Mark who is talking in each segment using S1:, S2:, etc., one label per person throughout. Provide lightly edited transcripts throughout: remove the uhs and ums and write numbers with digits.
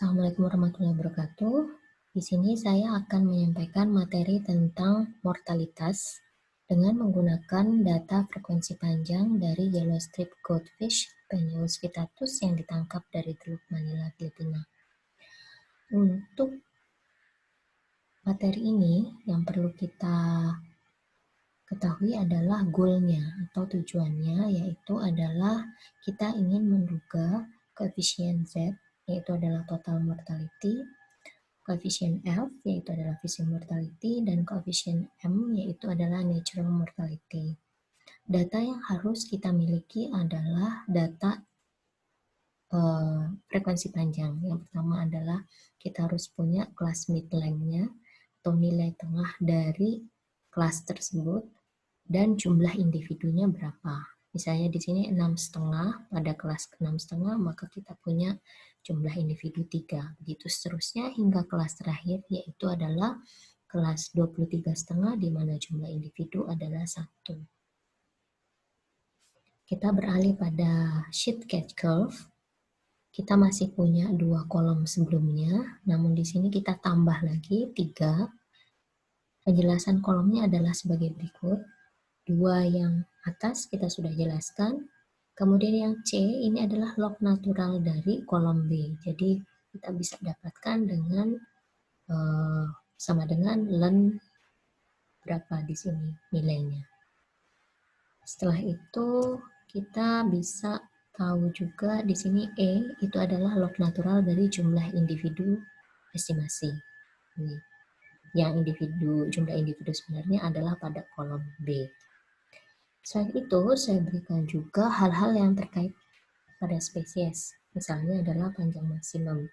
S1: Assalamualaikum warahmatullahi wabarakatuh. Di sini saya akan menyampaikan materi tentang mortalitas dengan menggunakan data frekuensi panjang dari yellow strip goldfish Penaeus vittatus yang ditangkap dari Teluk Manila, Filipina. Untuk materi ini yang perlu kita ketahui adalah goal-nya atau tujuannya, yaitu adalah kita ingin menduga koefisien Z, yaitu adalah total mortality, koefisien F, yaitu adalah vision mortality, dan koefisien M, yaitu adalah natural mortality. Data yang harus kita miliki adalah data frekuensi panjang. Yang pertama adalah kita harus punya kelas mid-length-nya, atau nilai tengah dari kelas tersebut, dan jumlah individunya berapa. Misalnya di sini 6,5, pada kelas 6,5 maka kita punya jumlah individu 3. Begitu seterusnya hingga kelas terakhir, yaitu adalah kelas 23,5 di mana jumlah individu adalah 1. Kita beralih pada sheet catch curve. Kita masih punya 2 kolom sebelumnya, namun di sini kita tambah lagi 3. Penjelasan kolomnya adalah sebagai berikut. 2 yang atas kita sudah jelaskan. Kemudian yang C ini adalah log natural dari kolom B. Jadi kita bisa dapatkan dengan sama dengan ln berapa di sini nilainya. Setelah itu kita bisa tahu juga di sini E itu adalah log natural dari jumlah individu estimasi. Ini. Yang jumlah individu sebenarnya adalah pada kolom B. Selain itu, saya berikan juga hal-hal yang terkait pada spesies. Misalnya adalah panjang maksimum.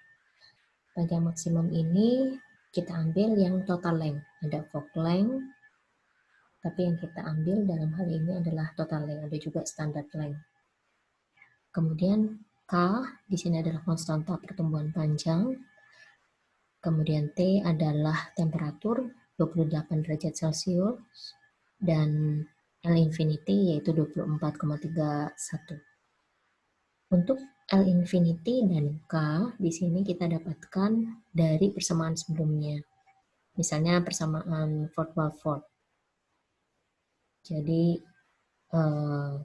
S1: Panjang maksimum ini kita ambil yang total length. Ada Fock length, tapi yang kita ambil dalam hal ini adalah total length. Ada juga standard length. Kemudian K, di sini adalah konstanta pertumbuhan panjang. Kemudian T adalah temperatur 28 derajat Celcius. Dan L infinity yaitu 24,31. Untuk L infinity dan K di sini kita dapatkan dari persamaan sebelumnya. Misalnya persamaan Ford-Waldorf. Jadi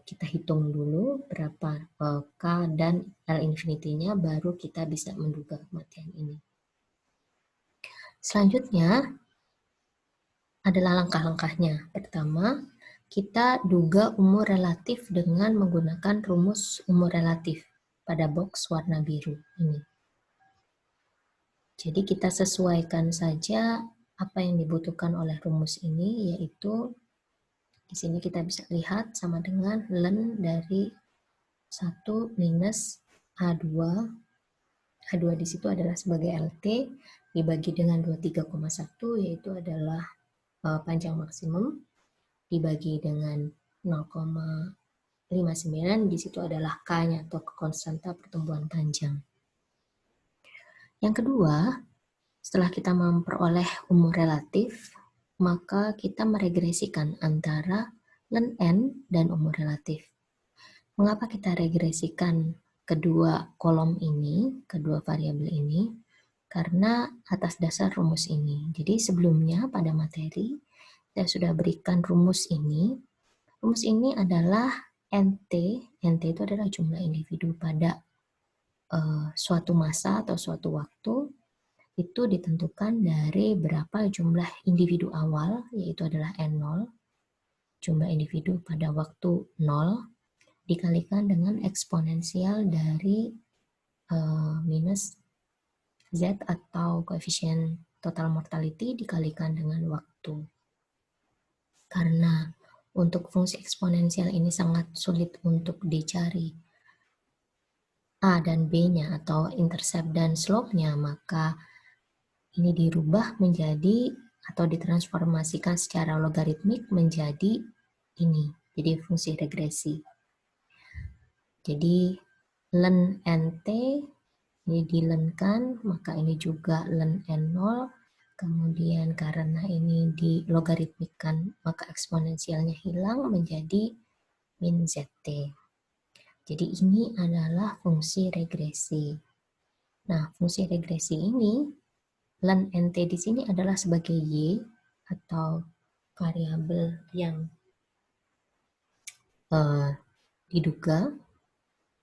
S1: kita hitung dulu berapa K dan L infinity-nya, baru kita bisa menduga kematian ini. Selanjutnya adalah langkah-langkahnya. Pertama, kita duga umur relatif dengan menggunakan rumus umur relatif pada box warna biru ini. Jadi kita sesuaikan saja apa yang dibutuhkan oleh rumus ini, yaitu di sini kita bisa lihat sama dengan ln dari 1 minus A2. A2 di situ adalah sebagai LT dibagi dengan 23,1, yaitu adalah panjang maksimum, dibagi dengan 0,59, di situ adalah K-nya atau konstanta pertumbuhan panjang. Yang kedua, setelah kita memperoleh umur relatif, maka kita meregresikan antara ln N dan umur relatif. Mengapa kita regresikan kedua kolom ini, kedua variabel ini? Karena atas dasar rumus ini. Jadi sebelumnya pada materi, saya sudah berikan rumus ini. Rumus ini adalah NT itu adalah jumlah individu pada suatu masa atau suatu waktu, itu ditentukan dari berapa jumlah individu awal, yaitu adalah N0, jumlah individu pada waktu 0, dikalikan dengan eksponensial dari minus Z atau koefisien total mortality dikalikan dengan waktu. Karena untuk fungsi eksponensial ini sangat sulit untuk dicari A dan B-nya atau intercept dan slope-nya, maka ini dirubah menjadi atau ditransformasikan secara logaritmik menjadi ini, jadi fungsi regresi. Jadi ln NT ini dilenkan, maka ini juga ln N0. Kemudian karena ini dilogaritmikan, maka eksponensialnya hilang menjadi min ZT. Jadi ini adalah fungsi regresi. Nah, fungsi regresi ini, len nt di sini adalah sebagai y atau variabel yang diduga.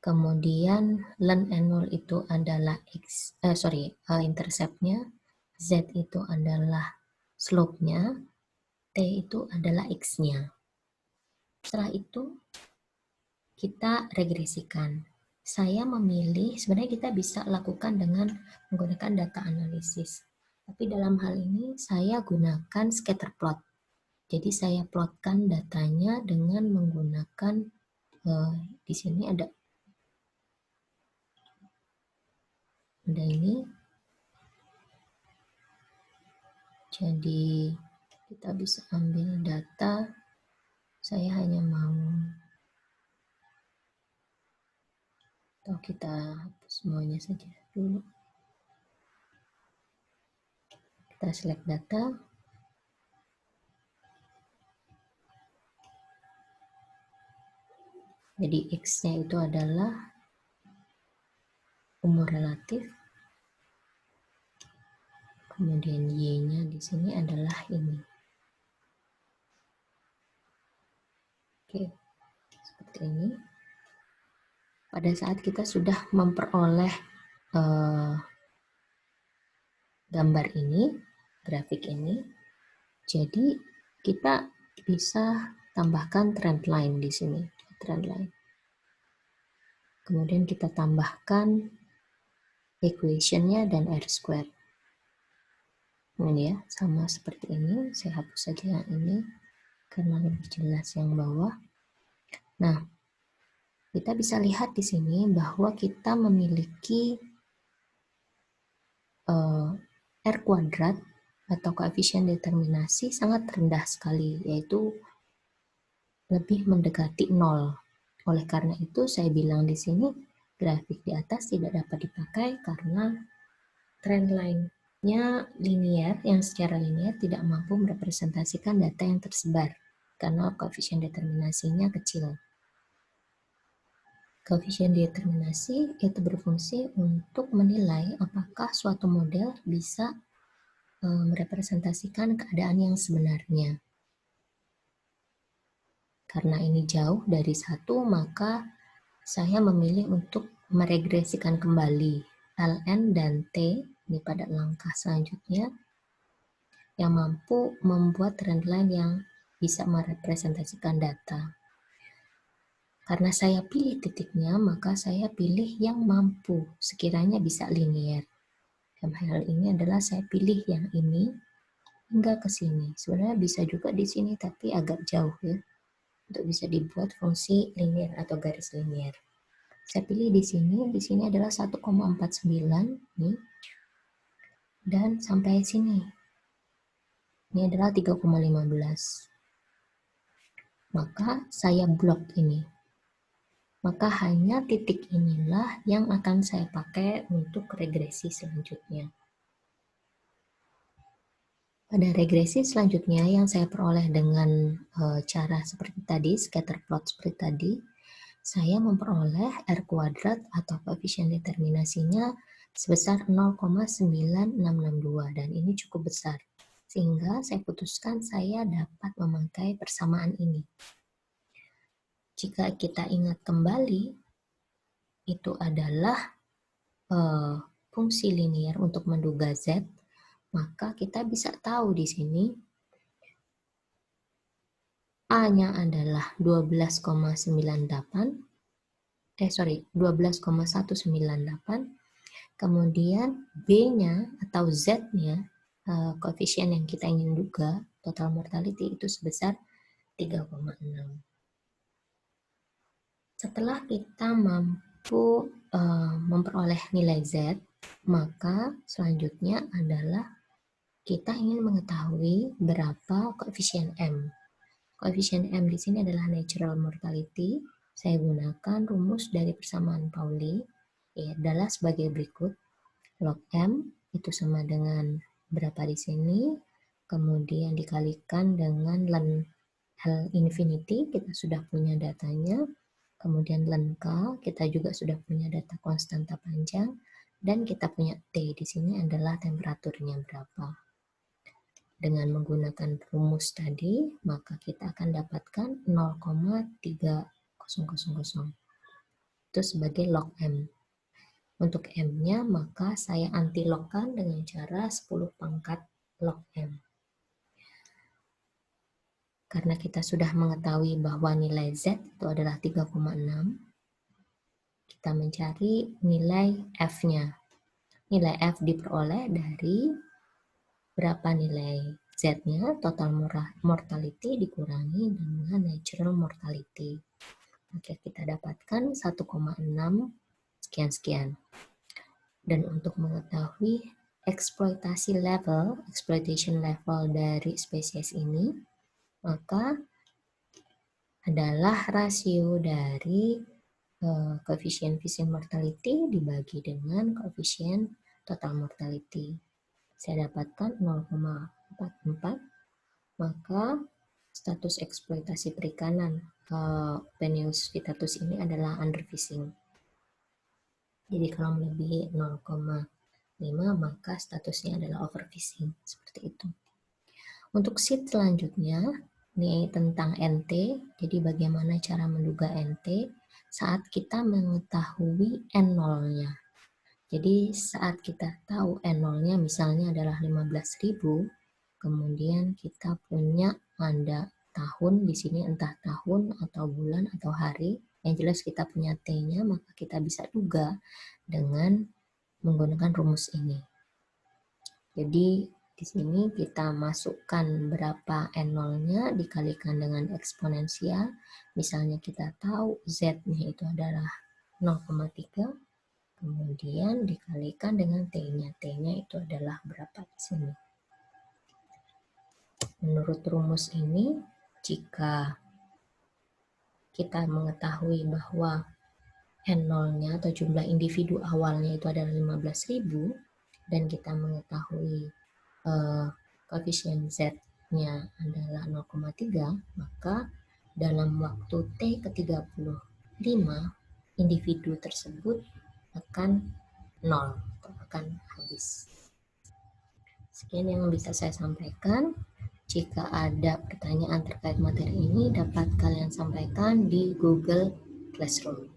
S1: Kemudian len n0 itu adalah interceptnya, z itu adalah slope-nya, t itu adalah x-nya. Setelah itu kita regresikan. Saya memilih, sebenarnya kita bisa lakukan dengan menggunakan data analisis. Tapi dalam hal ini saya gunakan scatter plot. Jadi saya plotkan datanya dengan menggunakan di sini ada ini. Jadi kita bisa ambil data. Saya hanya mau, atau kita hapus semuanya saja dulu. Kita select data. Jadi X-nya itu adalah umur relatif. Kemudian Y-nya di sini adalah ini. Oke, seperti ini. Pada saat kita sudah memperoleh gambar ini, grafik ini, jadi kita bisa tambahkan trend line di sini, trend line. Kemudian kita tambahkan equation-nya dan R-square. Ini ya, sama seperti ini. Saya hapus saja yang ini karena lebih jelas yang bawah. Nah, kita bisa lihat di sini bahwa kita memiliki R kuadrat atau koefisien determinasi sangat rendah sekali, yaitu lebih mendekati 0. Oleh karena itu, saya bilang di sini grafik di atas tidak dapat dipakai karena trend line-nya linear, yang secara linear tidak mampu merepresentasikan data yang tersebar karena koefisien determinasinya kecil. Koefisien determinasi itu berfungsi untuk menilai apakah suatu model bisa merepresentasikan keadaan yang sebenarnya. Karena ini jauh dari 1, maka saya memilih untuk meregresikan kembali ln dan t ini pada langkah selanjutnya yang mampu membuat trendline yang bisa merepresentasikan data. Karena saya pilih titiknya, maka saya pilih yang mampu sekiranya bisa linear. Dalam hal ini adalah saya pilih yang ini hingga ke sini. Sebenarnya bisa juga di sini, tapi agak jauh ya, untuk bisa dibuat fungsi linear atau garis linear. Saya pilih di sini adalah 1,49 nih, dan sampai sini. Ini adalah 3,15. Maka saya blok ini. Maka hanya titik inilah yang akan saya pakai untuk regresi selanjutnya. Pada regresi selanjutnya yang saya peroleh dengan cara seperti tadi, scatter plot seperti tadi, saya memperoleh R kuadrat atau koefisien determinasinya sebesar 0,9662 dan ini cukup besar. Sehingga saya putuskan saya dapat memakai persamaan ini. Jika kita ingat kembali, itu adalah fungsi linear untuk menduga Z, maka kita bisa tahu di sini A-nya adalah 12,198, kemudian B-nya atau Z-nya, koefisien yang kita ingin duga, total mortality itu sebesar 3,6. Setelah kita mampu memperoleh nilai Z, maka selanjutnya adalah kita ingin mengetahui berapa koefisien M. Koefisien M di sini adalah natural mortality. Saya gunakan rumus dari persamaan Pauli, ya, adalah sebagai berikut. Log M itu sama dengan berapa di sini, kemudian dikalikan dengan len L infinity, kita sudah punya datanya. Kemudian len K, kita juga sudah punya data konstanta panjang. Dan kita punya T di sini adalah temperaturnya berapa. Dengan menggunakan rumus tadi, maka kita akan dapatkan 0,3000. Itu sebagai log M. Untuk M-nya, maka saya anti-logkan dengan cara 10 pangkat log M. Karena kita sudah mengetahui bahwa nilai Z itu adalah 3,6, kita mencari nilai F-nya. Nilai F diperoleh dari berapa nilai Z-nya, total mortality dikurangi dengan natural mortality. Oke, kita dapatkan 1,6 sekian-sekian. Dan untuk mengetahui exploitation level dari spesies ini, maka adalah rasio dari koefisien fishing mortality dibagi dengan koefisien total mortality. Saya dapatkan 0,44, maka status eksploitasi perikanan Peneus vittatus ini adalah underfishing. Jadi kalau melebihi 0,5 maka statusnya adalah overfishing, seperti itu. Untuk sheet selanjutnya, ini tentang NT, jadi bagaimana cara menduga NT saat kita mengetahui N0-nya. Jadi saat kita tahu N0-nya misalnya adalah 15.000, kemudian kita punya ada tahun di sini, entah tahun atau bulan atau hari, yang jelas kita punya T-nya, maka kita bisa duga dengan menggunakan rumus ini. Jadi di sini kita masukkan berapa N0-nya dikalikan dengan eksponensial. Misalnya kita tahu Z-nya itu adalah 0,3, kemudian dikalikan dengan T-nya. T-nya itu adalah berapa di sini. Menurut rumus ini, jika kita mengetahui bahwa N0-nya atau jumlah individu awalnya itu adalah 15.000, dan kita mengetahui koefisien Z-nya adalah 0,3, maka dalam waktu T ke-35, individu tersebut akan 0, akan habis. Sekian yang bisa saya sampaikan. Jika ada pertanyaan terkait materi ini, dapat kalian sampaikan di Google Classroom.